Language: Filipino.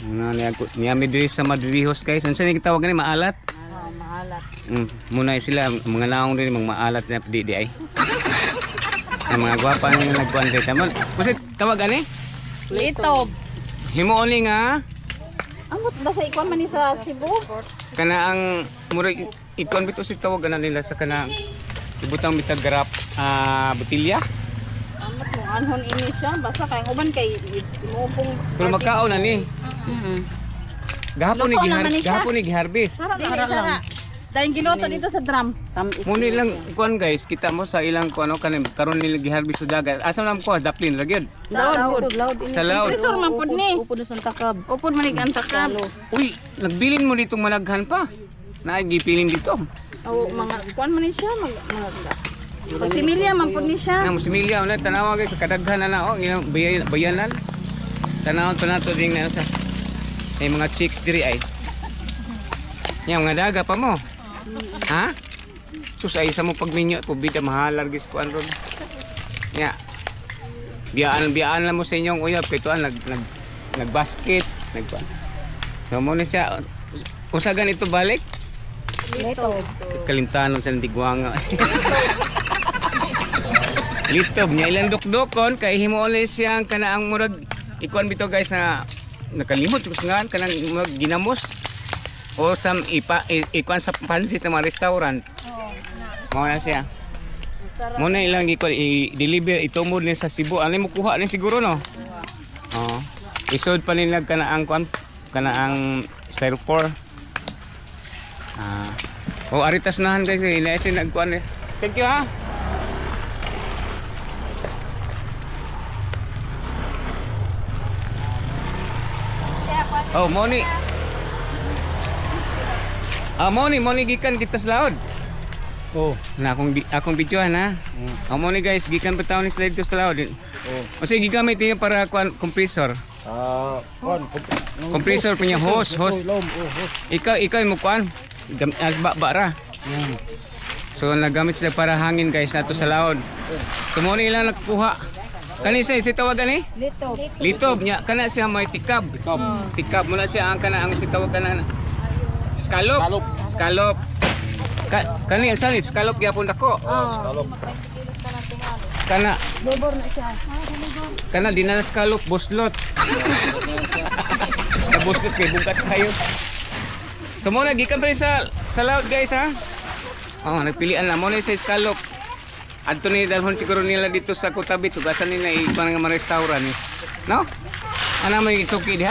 Niya mi diri sa Madrihos guys. Ano sa gitawag ni maalat? Maalat. Muna sila mga naong din mga maalat na di ay. Ang mga gwapa nila nagkuan kay tamon. Kasi tawag ani? Litob. Himo only nga Ambot ba sa ikuan man ni sa Cebu? kana ang murag ikon bito si tawag ana nila sa kana ibutang mitagrap botilya. Ambot mo anhon ini siya basta kay uban kay imuupong. Pero magkaon na ni. Gahapon ni Luto naman ni siya. gahapon ni giharvest. Para lang. Dahil giluto dito sa drum. Muni lang kuan guys, kita mo sa ilang kuan kanin karon nila giharvest sa dagat. Asa nam ko daplin ra gyud. Loud. Sa loud. Presor man pud ni. Upod sa takab. Upod man ang takab. Uy, nagbilin mo ditong managhan pa. Naagipilin dito. O mga kuan man ni siya mga pagsimilya man pud ni siya. Na musimilya ulit tanawa guys kadaghan na oh ilang bayanan. Tanawon pa nato ding na sa mga chicks diri ay. Yang mga daga pa mo. Ha? Sus ay sa mo pagminyo po bida mahalar gis kuan ron. Ya. Biyaan lang mo sa inyong uyab kay tuan nagbasket, nagkuan. So mo ni siya usagan ito balik. Litob. Kalimtanon sa Ndigwanga. Litob niya ilang dukdukon kay himo ulit siyang kanaang murag ikuan bito guys na nakalimot ko nga kanang murag ginamos o sam ikuan sa pansit ng mga restaurant. Mao na siya. Mo na ilang i-deliver itumod ni sa Cebu. Ano mo kuha ni siguro no? Oh. Isod pa nila kanaang kuan kanaang styrofoam. Aritas nahan guys, inaisi nagkuan eh. Thank you ha. Oh, Moni. Moni gikan kita sa laod. Oh. Na akong videohan ha. Moni guys, gikan bitaw ni slide ko sa laod. O sige gigamit niya para kuan compressor. Compressor punya hose. Ikaw mo kuan. Bara. So nagamit sila para hangin guys ato sa laod. So mo nila nagkuha. Kani si tawagan ni? Litob. Litob nya kana siya may tikab. Tikab mo na siya ang kana ang si tawag kana. Scallop. Kani ang sanit scallop gyapon dako. Kana Bobor na siya. kana di na scallop boslot. Na boslot kay bugat kayo. So mo na gikan pa rin sa laod guys ha. Nagpilian na mo na sa scallop. Adto ni dalhon siguro nila dito sa Kutabit sugasan nila ibang mga restaurant eh. No? Ana may suki diha?